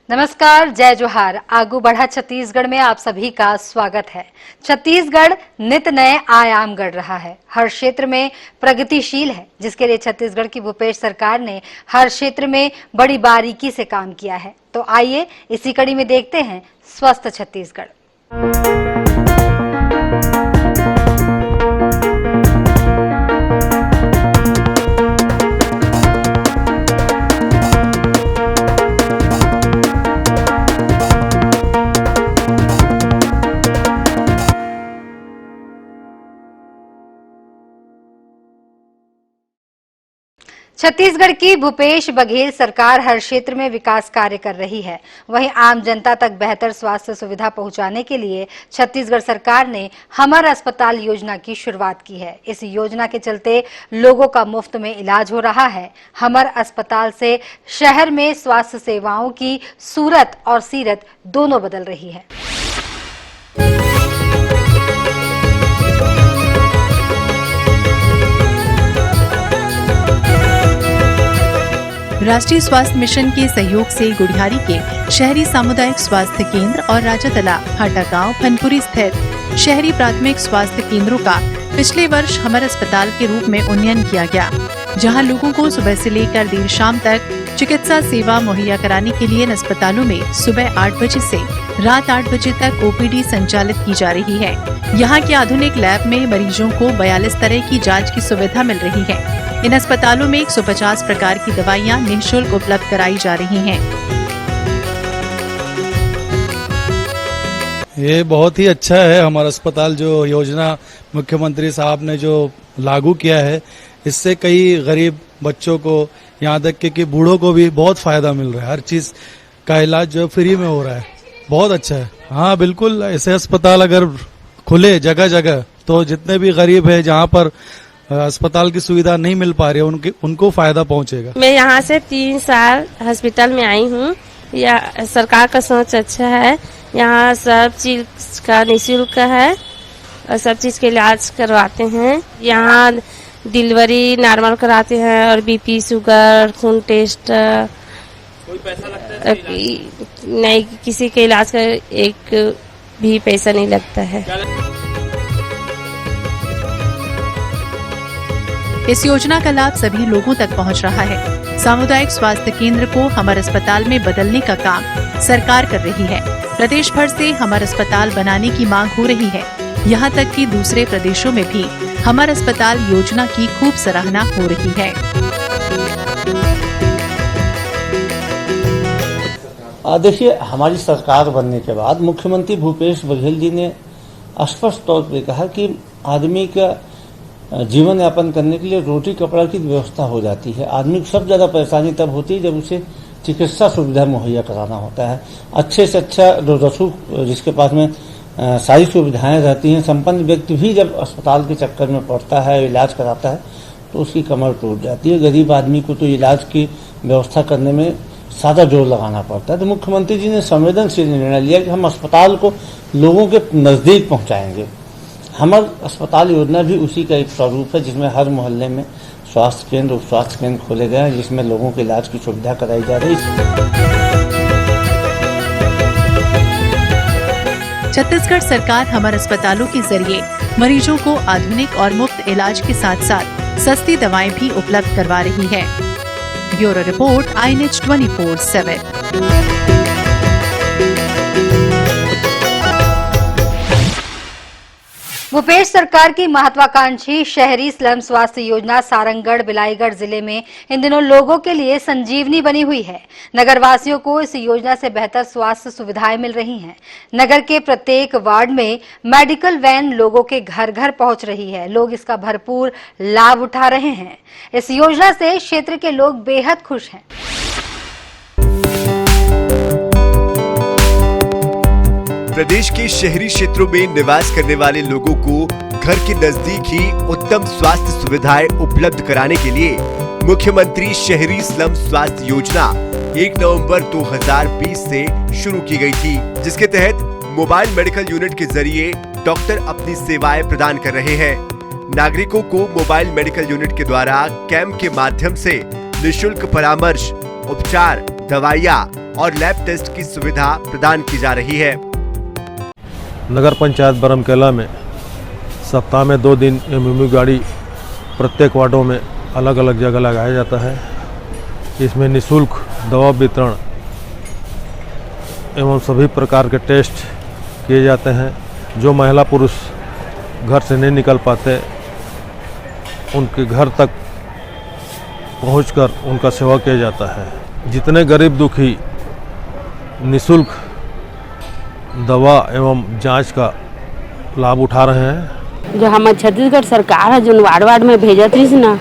नमस्कार, जय जोहार। आगू बढ़ा छत्तीसगढ़ में आप सभी का स्वागत है। छत्तीसगढ़ नित नए आयाम गढ़ रहा है, हर क्षेत्र में प्रगतिशील है, जिसके लिए छत्तीसगढ़ की भूपेश सरकार ने हर क्षेत्र में बड़ी बारीकी से काम किया है। तो आइए इसी कड़ी में देखते हैं स्वस्थ छत्तीसगढ़। छत्तीसगढ़ की भूपेश बघेल सरकार हर क्षेत्र में विकास कार्य कर रही है। वहीं आम जनता तक बेहतर स्वास्थ्य सुविधा पहुंचाने के लिए छत्तीसगढ़ सरकार ने हमर अस्पताल योजना की शुरुआत की है। इस योजना के चलते लोगों का मुफ्त में इलाज हो रहा है। हमर अस्पताल से शहर में स्वास्थ्य सेवाओं की सूरत और सीरत दोनों बदल रही है। राष्ट्रीय स्वास्थ्य मिशन के सहयोग से गुढ़ियारी के शहरी सामुदायिक स्वास्थ्य केंद्र और राजातला, हाटागांव, फनपुरी स्थित शहरी प्राथमिक स्वास्थ्य केंद्रों का पिछले वर्ष हमर अस्पताल के रूप में उन्नयन किया गया, जहां लोगों को सुबह से लेकर देर शाम तक चिकित्सा सेवा मुहैया कराने के लिए इन अस्पतालों में सुबह 8 बजे से रात 8 बजे तक ओपीडी संचालित की जा रही है। यहाँ के आधुनिक लैब में मरीजों को 42 तरह की जाँच की सुविधा मिल रही है। इन अस्पतालों में 150 प्रकार की दवाइयाँ निःशुल्क उपलब्ध कराई जा रही हैं। ये बहुत ही अच्छा है हमारा अस्पताल, जो योजना मुख्यमंत्री साहब ने जो लागू किया है, इससे कई गरीब बच्चों को, यहाँ तक कि बूढ़ों को भी बहुत फायदा मिल रहा है। हर चीज का इलाज जो फ्री में हो रहा है, बहुत अच्छा है। हाँ बिल्कुल, ऐसे अस्पताल अगर खुले जगह जगह तो जितने भी गरीब है, जहाँ पर अस्पताल की सुविधा नहीं मिल पा रही है, उनको फायदा पहुंचेगा। मैं यहाँ से 3 साल हॉस्पिटल में आई हूँ। यह सरकार का सोच अच्छा है। यहाँ सब चीज का निःशुल्क है और सब चीज के इलाज करवाते हैं। यहाँ डिलीवरी नॉर्मल कराते हैं और बीपी, शुगर, खून टेस्ट। कोई पैसा लगता है? नहीं, किसी के इलाज का एक भी पैसा नहीं लगता है। इस योजना का लाभ सभी लोगों तक पहुंच रहा है। सामुदायिक स्वास्थ्य केंद्र को हमर अस्पताल में बदलने का काम सरकार कर रही है। प्रदेश भर से हमर अस्पताल बनाने की मांग हो रही है। यहाँ तक कि दूसरे प्रदेशों में भी हमर अस्पताल योजना की खूब सराहना हो रही है। देखिए, हमारी सरकार बनने के बाद मुख्यमंत्री भूपेश बघेल जी ने स्पष्ट तौर पर कहा कि आदमी का जीवन यापन करने के लिए रोटी कपड़ा की व्यवस्था हो जाती है। आदमी को सबसे ज्यादा परेशानी तब होती है जब उसे चिकित्सा सुविधा मुहैया कराना होता है। अच्छे से अच्छा रसूख, जिसके पास में सारी सुविधाएं रहती हैं, संपन्न व्यक्ति भी जब अस्पताल के चक्कर में पड़ता है, इलाज कराता है, तो उसकी कमर टूट जाती है। गरीब आदमी को तो इलाज की व्यवस्था करने में ज्यादा जोर लगाना पड़ता है। तो मुख्यमंत्री जी ने संवेदनशील निर्णय लिया कि हम अस्पताल को लोगों के नजदीक पहुंचाएंगे। हमर अस्पताल योजना भी उसी का एक स्वरूप है, जिसमें हर मोहल्ले में स्वास्थ्य केंद्र, उप स्वास्थ्य केंद्र खोले गए हैं, जिसमें लोगों के इलाज की सुविधा कराई जा रही है। छत्तीसगढ़ सरकार हमर अस्पतालों के जरिए मरीजों को आधुनिक और मुफ्त इलाज के साथ साथ सस्ती दवाएं भी उपलब्ध करवा रही है। Bureau report, INH 24/7। भूपेश सरकार की महत्वाकांक्षी शहरी स्लम स्वास्थ्य योजना सारंगढ़ बिलाईगढ़ जिले में इन दिनों लोगों के लिए संजीवनी बनी हुई है। नगरवासियों को इस योजना से बेहतर स्वास्थ्य सुविधाएं मिल रही हैं। नगर के प्रत्येक वार्ड में मेडिकल वैन लोगों के घर घर पहुंच रही है। लोग इसका भरपूर लाभ उठा रहे हैं। इस योजना से क्षेत्र के लोग बेहद खुश हैं। प्रदेश के शहरी क्षेत्रों में निवास करने वाले लोगों को घर के नजदीक ही उत्तम स्वास्थ्य सुविधाएं उपलब्ध कराने के लिए मुख्यमंत्री शहरी स्लम स्वास्थ्य योजना 1 नवंबर 2020 से शुरू की गई थी, जिसके तहत मोबाइल मेडिकल यूनिट के जरिए डॉक्टर अपनी सेवाएं प्रदान कर रहे हैं। नागरिकों को मोबाइल मेडिकल यूनिट के द्वारा कैंप के माध्यम से निःशुल्क परामर्श, उपचार, दवाइयाँ और लैब टेस्ट की सुविधा प्रदान की जा रही है। नगर पंचायत बरमकेला में सप्ताह में 2 दिन एमएमयू गाड़ी प्रत्येक वार्डों में अलग अलग जगह लगाया जाता है। इसमें निःशुल्क दवा वितरण एवं सभी प्रकार के टेस्ट किए जाते हैं। जो महिला पुरुष घर से नहीं निकल पाते उनके घर तक पहुंचकर उनका सेवा किया जाता है। जितने गरीब दुखी निःशुल्क दवा एवं जांच का लाभ उठा रहे हैं। जो हमारे छत्तीसगढ़ सरकार है जो वार्ड वार्ड में भेजत रही ना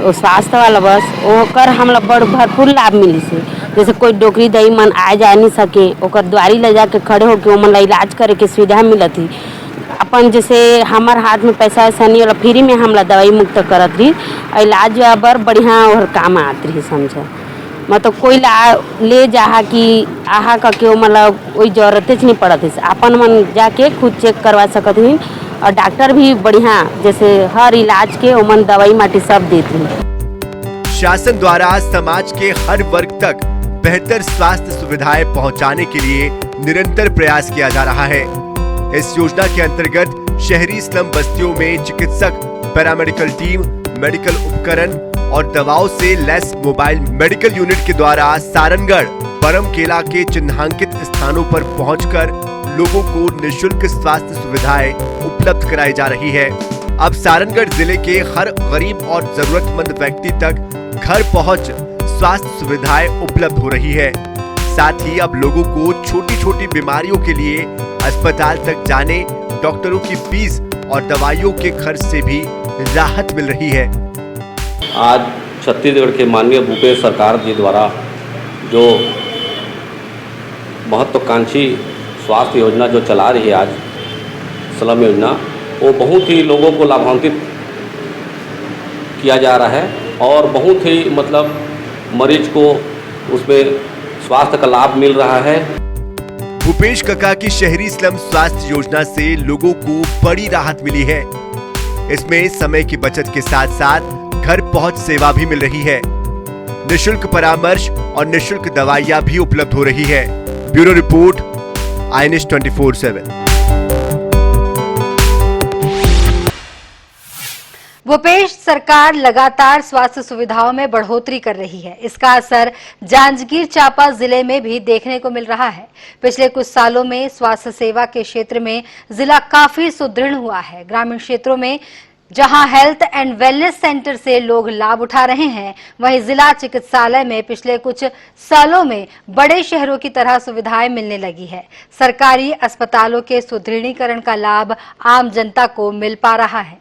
वो स्वास्थ्य वाला बस वो कर हमला बड़ भरपूर लाभ मिली से। जैसे कोई डोकरी दही मन आ जा नहीं सके ओकर द्वारी ले जाके खड़े होके वो मन इलाज करे के सुविधा मिलत ही। अपन जैसे हमार हाथ में पैसा ऐसा नहीं वाला फ्री में हमला दवाई मुक्त करत रही इलाज बर बढ़िया और काम आत रही समझा। मतलब कोई ले जा कि आहा करके मतलब कोई जरूरत नहीं पड़त है। अपन मन जाके खुद चेक करवा सकत ही और डॉक्टर भी बढ़िया जैसे हर इलाज के ओमन दवाई माटी सब देते हैं। शासन द्वारा समाज के हर वर्ग तक बेहतर स्वास्थ्य सुविधाएं पहुंचाने के लिए निरंतर प्रयास किया जा रहा है। इस योजना के अंतर्गत शहरी स्लम बस्तियों में चिकित्सक, पैरामेडिकल टीम, मेडिकल उपकरण और दवाओं से लैस मोबाइल मेडिकल यूनिट के द्वारा सारनगढ़, बरमकेला के चिन्हांकित स्थानों पर पहुंचकर लोगों को निःशुल्क स्वास्थ्य सुविधाएं उपलब्ध कराई जा रही है। अब सारनगढ़ जिले के हर गरीब और जरूरतमंद व्यक्ति तक घर पहुंच स्वास्थ्य सुविधाएं उपलब्ध हो रही है। साथ ही अब लोगों को छोटी छोटी बीमारियों के लिए अस्पताल तक जाने, डॉक्टरों की फीस और दवाइयों के खर्च से भी राहत मिल रही है। आज छत्तीसगढ़ के माननीय भूपेश सरकार जी द्वारा जो महत्वाकांक्षी स्वास्थ्य योजना जो चला रही है आज स्लम योजना, वो बहुत ही लोगों को लाभान्वित किया जा रहा है और बहुत ही मतलब मरीज को उसमें स्वास्थ्य का लाभ मिल रहा है। भूपेश काका की शहरी स्लम स्वास्थ्य योजना से लोगों को बड़ी राहत मिली है। इसमें समय की बचत के साथ साथ घर पहुंच सेवा भी मिल रही है। निःशुल्क परामर्श और निःशुल्क दवाइयां भी उपलब्ध हो रही है। Bureau report, INS 24/7। भूपेश सरकार लगातार स्वास्थ्य सुविधाओं में बढ़ोतरी कर रही है। इसका असर जांजगीर चांपा जिले में भी देखने को मिल रहा है। पिछले कुछ सालों में स्वास्थ्य सेवा के क्षेत्र में जिला काफी सुदृढ़ हुआ है। ग्रामीण क्षेत्रों में जहां हेल्थ एंड वेलनेस सेंटर से लोग लाभ उठा रहे हैं, वहीं जिला चिकित्सालय में पिछले कुछ सालों में बड़े शहरों की तरह सुविधाएं मिलने लगी है। सरकारी अस्पतालों के सुदृढ़ीकरण का लाभ आम जनता को मिल पा रहा है।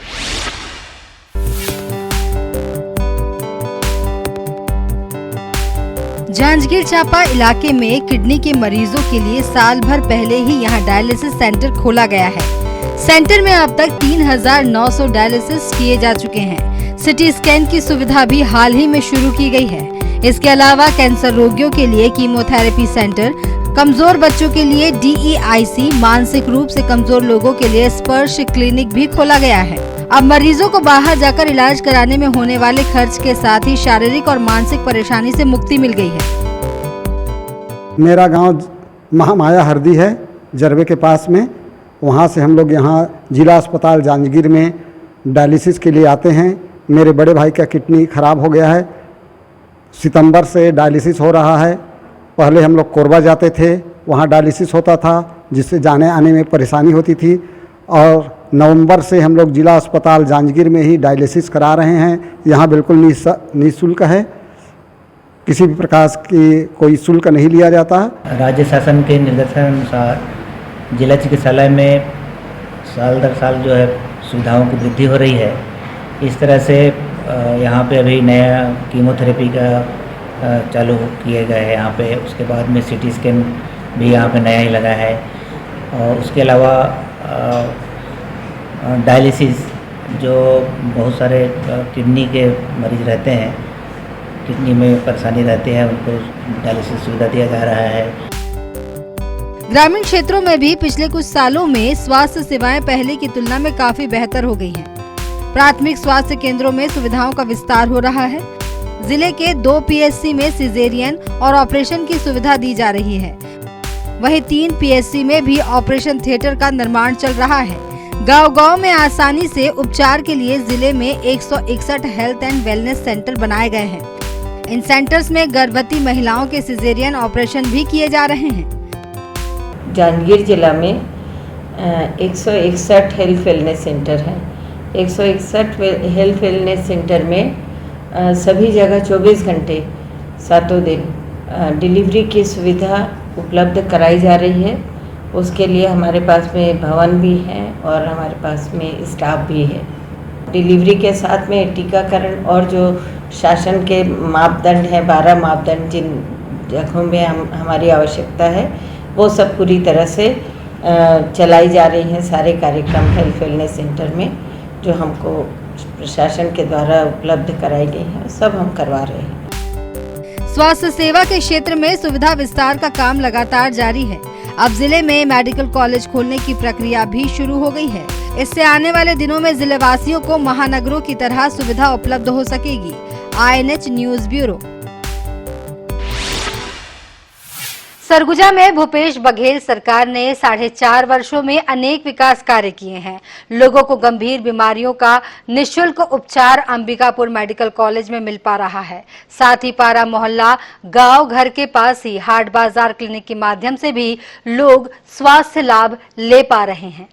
जांजगीर चांपा इलाके में किडनी के मरीजों के लिए साल भर पहले ही यहां डायलिसिस सेंटर खोला गया है। सेंटर में अब तक 3,900 डायलिसिस किए जा चुके हैं। सिटी स्कैन की सुविधा भी हाल ही में शुरू की गई है। इसके अलावा कैंसर रोगियों के लिए कीमोथेरेपी सेंटर, कमजोर बच्चों के लिए DEIC, मानसिक रूप से कमजोर लोगों के लिए स्पर्श क्लिनिक भी खोला गया है। अब मरीजों को बाहर जाकर इलाज कराने में होने वाले खर्च के साथ ही शारीरिक और मानसिक परेशानी से मुक्ति मिल गई है। मेरा गांव महामाया हरदी है, जरबे के पास में। वहां से हम लोग यहाँ जिला अस्पताल जांजगीर में डायलिसिस के लिए आते हैं। मेरे बड़े भाई का किडनी खराब हो गया है। सितंबर से डायलिसिस हो रहा है। पहले हम लोग कोरबा जाते थे, वहाँ डायलिसिस होता था, जिससे जाने आने में परेशानी होती थी। और नवंबर से हम लोग जिला अस्पताल जांजगीर में ही डायलिसिस करा रहे हैं। यहाँ बिल्कुल निःशुल्क है, किसी भी प्रकार की कोई शुल्क नहीं लिया जाता। राज्य शासन के निर्देशानुसार जिला चिकित्सालय में साल दर साल जो है सुविधाओं की वृद्धि हो रही है। इस तरह से यहाँ पे अभी नया कीमोथेरेपी का चालू किए गए हैं यहाँ पे। उसके बाद में CT स्कैन भी यहाँ पे नया ही लगा है। और उसके अलावा डायलिसिस, जो बहुत सारे किडनी के मरीज रहते हैं, किडनी में परेशानी रहती है, उनको डायलिसिस सुविधा दिया जा रहा है। ग्रामीण क्षेत्रों में भी पिछले कुछ सालों में स्वास्थ्य सेवाएं पहले की तुलना में काफी बेहतर हो गई हैं। प्राथमिक स्वास्थ्य केंद्रों में सुविधाओं का विस्तार हो रहा है। जिले के 2 पीएचसी में सिजेरियन और ऑपरेशन की सुविधा दी जा रही है। वहीं 3 पीएचसी में भी ऑपरेशन थिएटर का निर्माण चल रहा है। गांव-गांव में आसानी से उपचार के लिए जिले में 161 हेल्थ एंड वेलनेस सेंटर बनाए गए हैं। इन सेंटर्स में गर्भवती महिलाओं के सिजेरियन ऑपरेशन भी किए जा रहे हैं। जांजगीर जिला में 161 हेल्थ वेलनेस सेंटर है। 161 हेल्थ वेलनेस सेंटर में सभी जगह 24 घंटे सातों दिन डिलीवरी की सुविधा उपलब्ध कराई जा रही है। उसके लिए हमारे पास में भवन भी है और हमारे पास में स्टाफ भी है। डिलीवरी के साथ में टीकाकरण और जो शासन के मापदंड हैं, 12 मापदंड जिन जगहों में हमारी आवश्यकता है, वो सब पूरी तरह से चलाई जा रही हैं। सारे कार्यक्रम हेल्थ वेलनेस सेंटर में जो हमको प्रशासन के द्वारा उपलब्ध कराई गई हैं, सब हम करवा रहे हैं। स्वास्थ्य सेवा के क्षेत्र में सुविधा विस्तार का काम लगातार जारी है। अब जिले में मेडिकल कॉलेज खोलने की प्रक्रिया भी शुरू हो गई है। इससे आने वाले दिनों में जिले वासियों को महानगरों की तरह सुविधा उपलब्ध हो सकेगी। INH news bureau. सरगुजा में भूपेश बघेल सरकार ने 4.5 वर्षों में अनेक विकास कार्य किए हैं। लोगों को गंभीर बीमारियों का निःशुल्क उपचार अंबिकापुर मेडिकल कॉलेज में मिल पा रहा है। साथ ही पारा मोहल्ला गांव घर के पास ही हाट बाजार क्लिनिक के माध्यम से भी लोग स्वास्थ्य लाभ ले पा रहे हैं।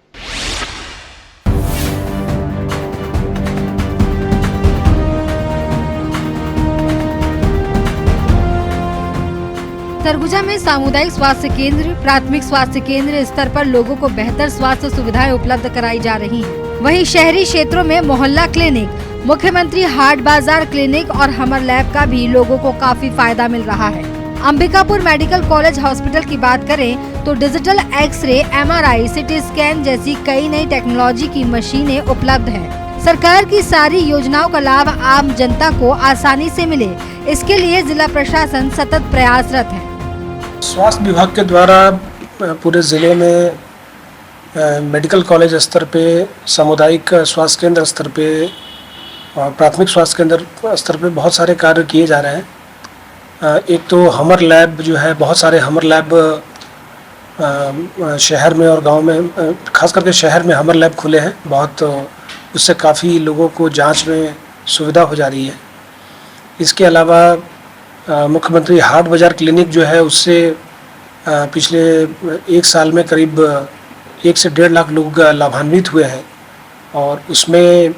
सरगुजा में सामुदायिक स्वास्थ्य केंद्र, प्राथमिक स्वास्थ्य केंद्र स्तर पर लोगों को बेहतर स्वास्थ्य सुविधाएं उपलब्ध कराई जा रही हैं। वहीं शहरी क्षेत्रों में मोहल्ला क्लिनिक, मुख्यमंत्री हाट बाजार क्लिनिक और हमर लैब का भी लोगों को काफी फायदा मिल रहा है। अंबिकापुर मेडिकल कॉलेज हॉस्पिटल की बात करें तो digital x-ray, MRI, CT scan जैसी कई नई टेक्नोलॉजी की मशीनें उपलब्ध हैं। सरकार की सारी योजनाओं का लाभ आम जनता को आसानी से मिले, इसके लिए जिला प्रशासन सतत प्रयासरत है। स्वास्थ्य विभाग के द्वारा पूरे ज़िले में मेडिकल कॉलेज स्तर पे, सामुदायिक स्वास्थ्य केंद्र स्तर पे और प्राथमिक स्वास्थ्य केंद्र स्तर पे बहुत सारे कार्य किए जा रहे हैं। एक तो हमर लैब जो है, बहुत सारे हमर लैब शहर में और गांव में, खास करके शहर में हमर लैब खुले हैं बहुत, उससे काफ़ी लोगों को जांच में सुविधा हो जा रही है। इसके अलावा मुख्यमंत्री हाट बाजार क्लिनिक जो है, उससे पिछले 1 साल में करीब 1 से 1.5 लाख लोग लाभान्वित हुए हैं और उसमें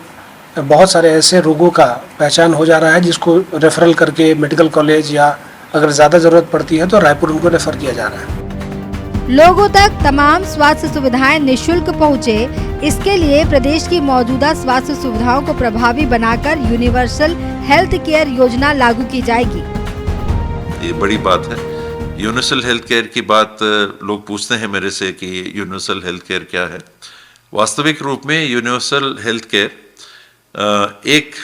बहुत सारे ऐसे रोगों का पहचान हो जा रहा है जिसको रेफरल करके मेडिकल कॉलेज या अगर ज़्यादा ज़रूरत पड़ती है तो रायपुर उनको रेफर किया जा रहा है। लोगों तक तमाम स्वास्थ्य सुविधाएं निःशुल्क पहुंचे, इसके लिए प्रदेश की मौजूदा स्वास्थ्य सुविधाओं को प्रभावी बनाकर यूनिवर्सल हेल्थ केयर योजना लागू की जाएगी। ये बड़ी बात है। यूनिवर्सल हेल्थ केयर की बात लोग पूछते हैं मेरे से कि यूनिवर्सल हेल्थ केयर क्या है। वास्तविक रूप में यूनिवर्सल हेल्थ केयर एक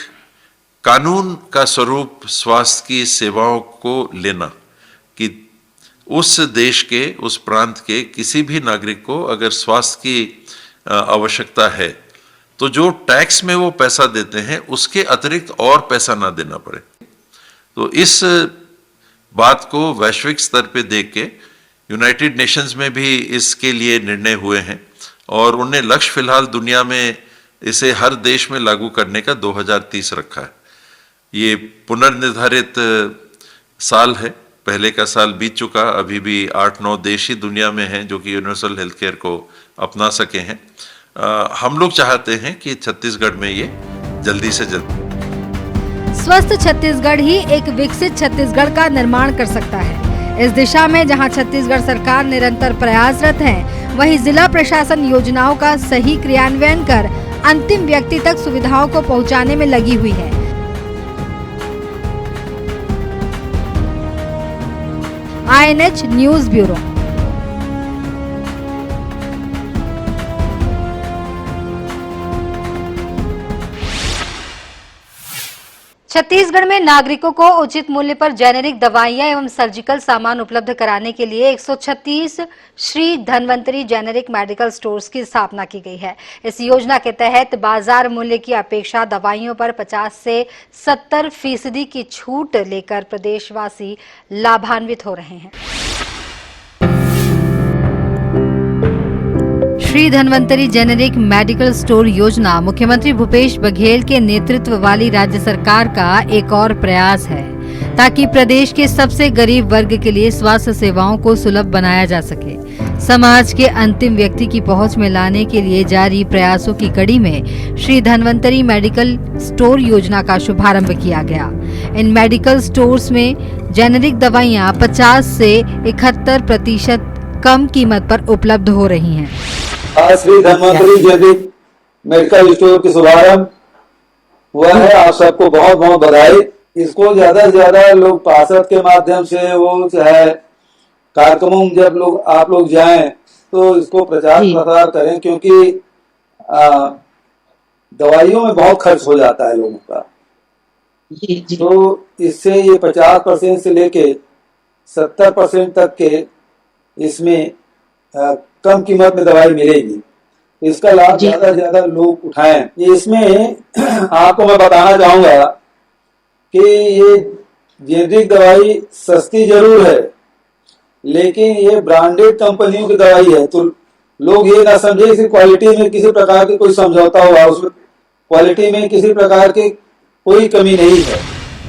कानून का स्वरूप स्वास्थ्य की सेवाओं को लेना, कि उस देश के, उस प्रांत के किसी भी नागरिक को अगर स्वास्थ्य की आवश्यकता है तो जो टैक्स में वो पैसा देते हैं उसके अतिरिक्त और पैसा ना देना पड़े। तो इस बात को वैश्विक स्तर पे देख के यूनाइटेड नेशंस में भी इसके लिए निर्णय हुए हैं और उन्हें लक्ष्य फिलहाल दुनिया में इसे हर देश में लागू करने का 2030 रखा है। ये पुनर्निर्धारित साल है, पहले का साल बीत चुका, अभी भी 8-9 देश ही दुनिया में हैं जो कि यूनिवर्सल हेल्थ केयर को अपना सके हैं। हम लोग चाहते हैं कि छत्तीसगढ़ में ये जल्दी से जल्दी। स्वस्थ छत्तीसगढ़ ही एक विकसित छत्तीसगढ़ का निर्माण कर सकता है। इस दिशा में जहां छत्तीसगढ़ सरकार निरंतर प्रयासरत है, वहीं जिला प्रशासन योजनाओं का सही क्रियान्वयन कर अंतिम व्यक्ति तक सुविधाओं को पहुंचाने में लगी हुई है। INH news bureau. छत्तीसगढ़ में नागरिकों को उचित मूल्य पर जेनेरिक दवाइयां एवं सर्जिकल सामान उपलब्ध कराने के लिए 136 Shri Dhanvantari generic medical stores की स्थापना की गई है। इस योजना के तहत बाजार मूल्य की अपेक्षा दवाइयों पर 50 से 70% की छूट लेकर प्रदेशवासी लाभान्वित हो रहे हैं। Shri Dhanvantari generic medical store योजना मुख्यमंत्री भूपेश बघेल के नेतृत्व वाली राज्य सरकार का एक और प्रयास है ताकि प्रदेश के सबसे गरीब वर्ग के लिए स्वास्थ्य सेवाओं को सुलभ बनाया जा सके। समाज के अंतिम व्यक्ति की पहुंच में लाने के लिए जारी प्रयासों की कड़ी में श्री धन्वंतरी मेडिकल स्टोर योजना का शुभारंभ किया गया। इन मेडिकल स्टोर्स में जेनेरिक दवाइयां 50 से 71% कम कीमत पर उपलब्ध हो रही हैं। Shri Dhanvantari generic medical store की शुभारंभ हुआ है। आप सबको बहुत बहुत बधाई। इसको ज्यादा से ज्यादा लोग पार्षद के माध्यम से वो चाहे कार्यक्रमों में जब आप लोग जाएं तो इसको प्रचार प्रसार करें, क्योंकि दवाइयों में बहुत खर्च हो जाता है लोगों का। तो इससे ये 50% से लेके 70% तक के इसमें कम कीमत में दवाई मिलेगी। इसका लाभ ज्यादा से ज्यादा लोग उठाएं। इसमें आपको मैं बताना चाहूंगा कि ये जेनेरिक दवाई सस्ती जरूर है, लेकिन ये ब्रांडेड कंपनियों की दवाई है। तो लोग ये ना समझे कि क्वालिटी में किसी प्रकार की कोई समझौता हुआ, उसमें क्वालिटी में किसी प्रकार की कोई कमी नहीं है।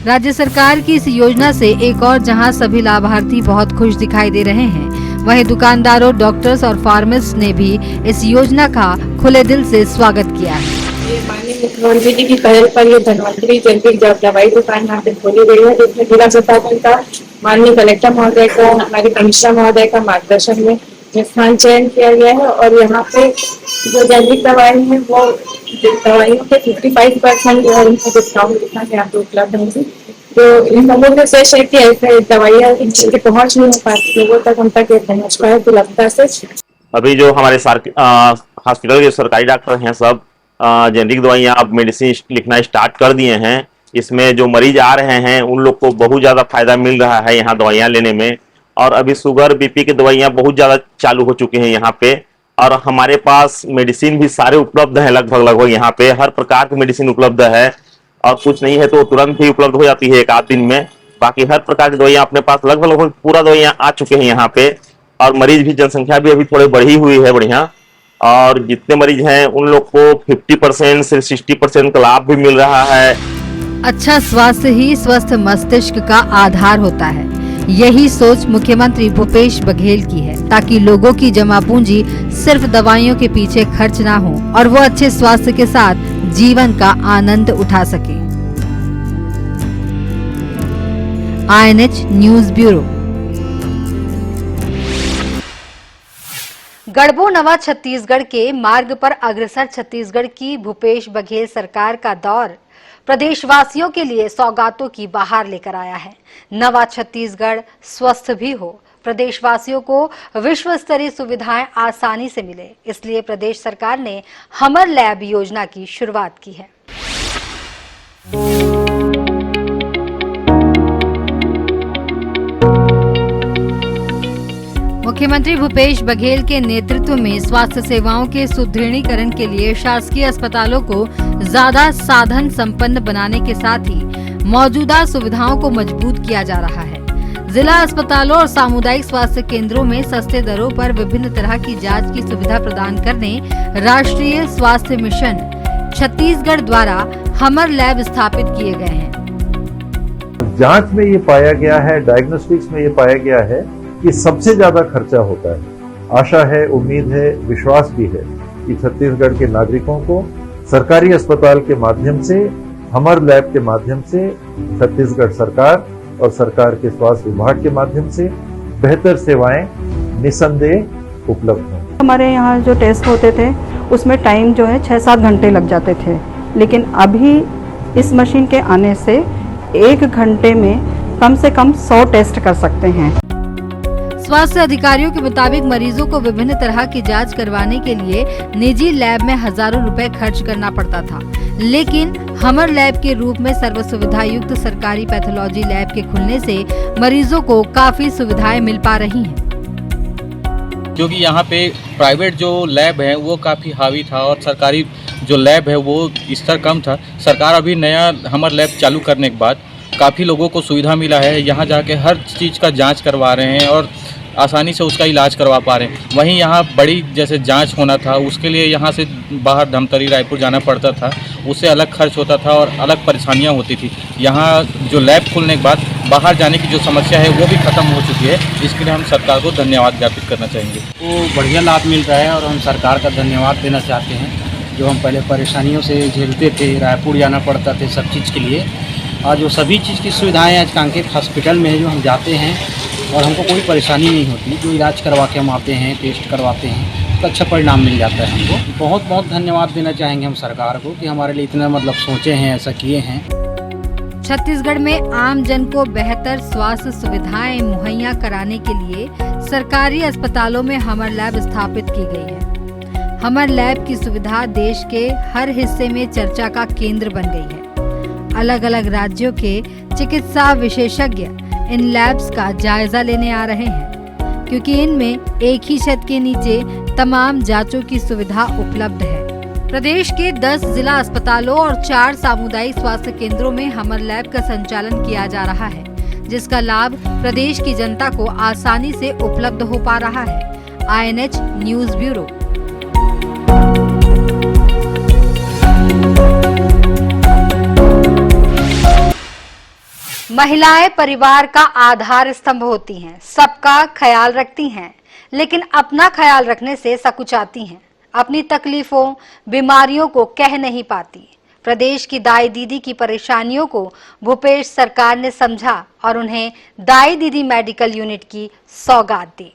राज्य सरकार की इस योजना से एक और जहां सभी लाभार्थी बहुत खुश दिखाई दे रहे हैं, वहीं दुकानदारों, डॉक्टर्स और फार्मासिस्ट ने भी इस योजना का खुले दिल से स्वागत किया है। माननीय मुख्यमंत्री जी की पहल पर ये धन्वंतरी जेनेरिक दवाई दुकान यहाँ पे खोली गई है, जिसमें जिला प्रशासन का, माननीय कलेक्टर महोदय का, हमारे कमिश्नर महोदय का मार्गदर्शन में स्थान चयन किया गया है। और यहाँ पे जो जेनेरिक दवाई है वो दवाइयों के 55% जो है उनको डिस्काउंट यहाँ पे उपलब्ध होंगे। तो इन लोगों में शेष है कि ऐसे दवाइयाँ इनकी पहुँच नहीं हो पाती लोगों तक, उन तक पहुँच पाए तो लगता से। अभी जो हमारे हॉस्पिटल के सरकारी डॉक्टर हैं सब जेनेरिक दवाइयाँ अब मेडिसिन लिखना स्टार्ट कर दिए हैं। इसमें जो मरीज आ रहे हैं उन लोग को बहुत ज़्यादा फायदा मिल रहा है यहाँ दवाइयाँ लेने में। और अभी शुगर बीपी की दवाइयाँ बहुत ज़्यादा चालू हो चुकी हैं यहाँ पे। और हमारे पास मेडिसिन भी सारे उपलब्ध हैं, लगभग यहाँ पे हर प्रकार की मेडिसिन उपलब्ध है। और कुछ नहीं है तो तुरंत ही उपलब्ध हो जाती है 1 आध दिन में। बाकी हर प्रकार की दवाइयाँ अपने पास लगभग पूरा दवाइयाँ आ चुके हैं यहाँ पे। और मरीज भी, जनसंख्या भी अभी थोड़ी बढ़ी हुई है बढ़िया। और जितने मरीज हैं उन लोग को 50% से 60% का लाभ भी मिल रहा है। अच्छा स्वास्थ्य ही स्वस्थ मस्तिष्क का आधार होता है। यही सोच मुख्यमंत्री भूपेश बघेल की है, ताकि लोगों की जमा पूंजी सिर्फ दवाइयों के पीछे खर्च ना हो और वो अच्छे स्वास्थ्य के साथ जीवन का आनंद उठा सके। INH news bureau. गढ़बो नवा छत्तीसगढ़ के मार्ग पर अग्रसर छत्तीसगढ़ की भूपेश बघेल सरकार का दौर प्रदेशवासियों के लिए सौगातों की बहार लेकर आया है। नवा छत्तीसगढ़ स्वस्थ भी हो, प्रदेशवासियों को विश्व स्तरीय सुविधाएं आसानी से मिले, इसलिए प्रदेश सरकार ने हमर लैब योजना की शुरुआत की है। मुख्यमंत्री भूपेश बघेल के नेतृत्व में स्वास्थ्य सेवाओं के सुदृढ़ीकरण के लिए शासकीय अस्पतालों को ज्यादा साधन संपन्न बनाने के साथ ही मौजूदा सुविधाओं को मजबूत किया जा रहा है। जिला अस्पतालों और सामुदायिक स्वास्थ्य केंद्रों में सस्ते दरों पर विभिन्न तरह की जांच की सुविधा प्रदान करने राष्ट्रीय स्वास्थ्य मिशन छत्तीसगढ़ द्वारा हमर लैब स्थापित किए गए हैं। जांच में ये पाया गया है, डायग्नोस्टिक्स में ये पाया गया है कि सबसे ज्यादा खर्चा होता है। आशा है, उम्मीद है, विश्वास भी है कि छत्तीसगढ़ के नागरिकों को सरकारी अस्पताल के माध्यम से, हमर लैब के माध्यम से, छत्तीसगढ़ सरकार और सरकार के स्वास्थ्य विभाग के माध्यम से बेहतर सेवाएं निसंदेह उपलब्ध हों। हमारे यहाँ जो टेस्ट होते थे उसमें टाइम जो है 6-7 घंटे लग जाते थे, लेकिन अभी इस मशीन के आने से 1 घंटे में कम से कम 100 टेस्ट कर सकते हैं। स्वास्थ्य अधिकारियों के मुताबिक मरीजों को विभिन्न तरह की जांच करवाने के लिए निजी लैब में हजारों रुपए खर्च करना पड़ता था, लेकिन हमर लैब के रूप में सर्व सुविधा युक्त सरकारी पैथोलॉजी लैब के खुलने से मरीजों को काफी सुविधाएं मिल पा रही हैं। क्योंकि यहाँ पे प्राइवेट जो लैब है वो काफ़ी हावी था और सरकारी जो लैब है वो स्तर कम था। सरकार अभी नया हमर लैब चालू करने के बाद काफ़ी लोगों को सुविधा मिला है। यहाँ जाके हर चीज़ का जांच करवा रहे हैं और आसानी से उसका इलाज करवा पा रहे हैं। वहीं यहाँ बड़ी जैसे जांच होना था उसके लिए यहाँ से बाहर धमतरी रायपुर जाना पड़ता था, उससे अलग खर्च होता था और अलग परेशानियाँ होती थी। यहाँ जो लैब खुलने के बाद बाहर जाने की जो समस्या है वो भी ख़त्म हो चुकी है। इसके लिए हम सरकार को धन्यवाद ज्ञापित करना चाहेंगे। वो बढ़िया लाभ मिल रहा है और हम सरकार का धन्यवाद देना चाहते हैं। जो हम पहले परेशानियों से झेलते थे, रायपुर जाना पड़ता थे सब चीज़ के लिए, आज वो सभी चीज़ की सुविधाएं आज कांकेर हॉस्पिटल में है। जो हम जाते हैं और हमको कोई परेशानी नहीं होती, जो इलाज करवा के हम आते हैं, टेस्ट करवाते हैं तो अच्छा परिणाम मिल जाता है हमको। बहुत बहुत धन्यवाद देना चाहेंगे हम सरकार को कि हमारे लिए इतना सोचे हैं, ऐसा किए हैं। छत्तीसगढ़ में आम जन को बेहतर स्वास्थ्य सुविधाएं मुहैया कराने के लिए सरकारी अस्पतालों में हमर लैब स्थापित की गई है। हमर लैब की सुविधा देश के हर हिस्से में चर्चा का केंद्र बन गई है। अलग अलग राज्यों के चिकित्सा विशेषज्ञ इन लैब्स का जायजा लेने आ रहे हैं, क्योंकि इनमें एक ही छत के नीचे तमाम जांचों की सुविधा उपलब्ध है। प्रदेश के 10 जिला अस्पतालों और 4 सामुदायिक स्वास्थ्य केंद्रों में हमर लैब का संचालन किया जा रहा है, जिसका लाभ प्रदेश की जनता को आसानी से उपलब्ध हो पा रहा है। INH news bureau. महिलाएं परिवार का आधार स्तंभ होती हैं, सबका ख्याल रखती हैं, लेकिन अपना ख्याल रखने से सकुचाती हैं। अपनी तकलीफों, बीमारियों को कह नहीं पाती। प्रदेश की दाई दीदी की परेशानियों को भूपेश सरकार ने समझा और उन्हें दाई दीदी मेडिकल यूनिट की सौगात दी।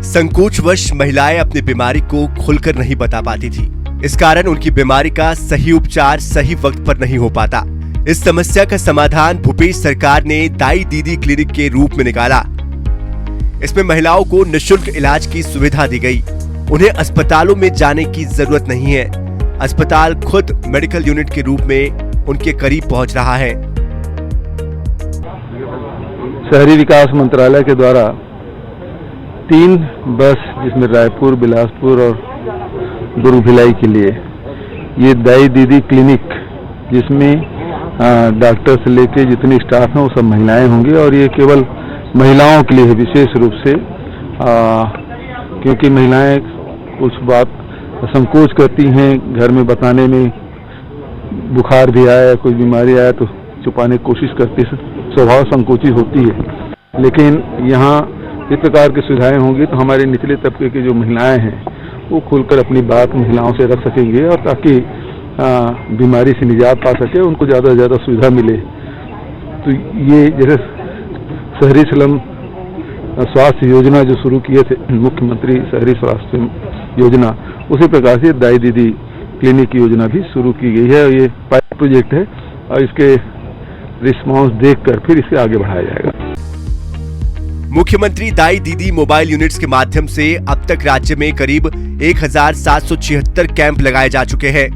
संकोचवश महिलाएं अपनी बीमारी को खुलकर नहीं बता पाती थी। इस कारण उनकी बीमारी का सही उपचार सही वक्त पर नहीं हो पाता। इस समस्या का समाधान भूपेश सरकार ने दाई दीदी क्लिनिक के रूप में निकाला। इसमें महिलाओं को निःशुल्क इलाज की सुविधा दी गई। उन्हें अस्पतालों में जाने की जरूरत नहीं है। अस्पताल खुद मेडिकल यूनिट के रूप में उनके करीब पहुंच रहा है। शहरी विकास मंत्रालय के द्वारा 3 बस, जिसमें रायपुर, बिलासपुर और दुर्ग भिलाई के लिए ये दाई दीदी क्लिनिक, जिसमें डॉक्टर से लेके जितने स्टाफ हैं वो सब महिलाएं होंगी और ये केवल महिलाओं के लिए है विशेष रूप से, क्योंकि महिलाएं कुछ बात संकोच करती हैं घर में बताने में। बुखार भी आया, कोई बीमारी आया तो छुपाने की कोशिश करती है, स्वभाव संकोची होती है। लेकिन यहाँ इस प्रकार की सुविधाएं होंगी तो हमारे निचले तबके की जो महिलाएं हैं वो खुलकर अपनी बात महिलाओं से रख सकेंगे और ताकि बीमारी से निजात पा सके, उनको ज़्यादा से ज़्यादा सुविधा मिले। तो ये जैसे शहरी स्लम स्वास्थ्य योजना जो शुरू किए थे मुख्यमंत्री शहरी स्वास्थ्य योजना, उसी प्रकार से दाई दीदी क्लिनिक की योजना भी शुरू की गई है। ये पायलट प्रोजेक्ट है और इसके रिस्पॉन्स देखकर फिर इसे आगे बढ़ाया जाएगा। मुख्यमंत्री दाई दीदी मोबाइल यूनिट्स के माध्यम से अब तक राज्य में करीब 1776 कैंप लगाए जा चुके हैं।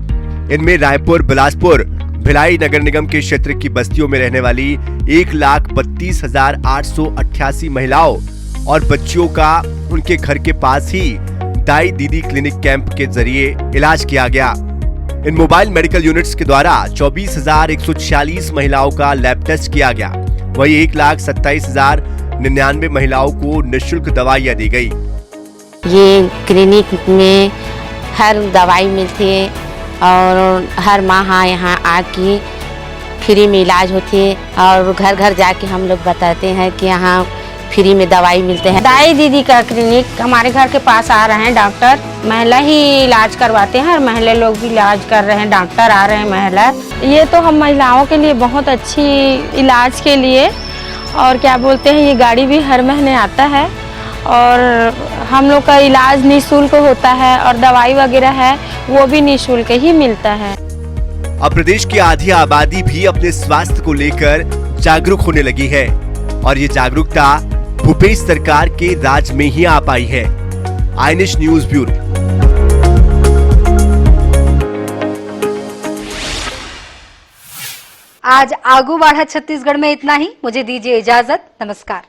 इनमें रायपुर, बिलासपुर, भिलाई नगर निगम के क्षेत्र की बस्तियों में रहने वाली 1,32,888 महिलाओं और बच्चियों का उनके घर के पास ही दाई दीदी क्लिनिक कैंप के जरिए इलाज किया गया। इन मोबाइल मेडिकल यूनिट्स के द्वारा 24,146 महिलाओं का लैब टेस्ट किया गया। वहीं 1,27,099 महिलाओं को निःशुल्क दवाइयां दी गई। ये क्लिनिक में हर दवाई मिलती है और हर माह यहाँ आके फ्री में इलाज होती है और घर घर जाके हम लोग बताते हैं कि यहाँ फ्री में दवाई मिलते हैं। दाई दीदी का क्लिनिक हमारे घर के पास आ रहे हैं डॉक्टर, महिला ही इलाज करवाते हैं और महिला लोग भी इलाज कर रहे हैं, डॉक्टर आ रहे हैं महिला। ये तो हम महिलाओं के लिए बहुत अच्छी इलाज के लिए, और क्या बोलते हैं, ये गाड़ी भी हर महीने आता है और हम लोग का इलाज निःशुल्क होता है और दवाई वगैरह है वो भी निःशुल्क ही मिलता है। अब प्रदेश की आधी आबादी भी अपने स्वास्थ्य को लेकर जागरूक होने लगी है। और ये जागरूकता भूपेश सरकार के राज में ही आ पाई है। INH news bureau. आज आगू बाढ़ा छत्तीसगढ़ में इतना ही। मुझे दीजिए इजाजत। नमस्कार।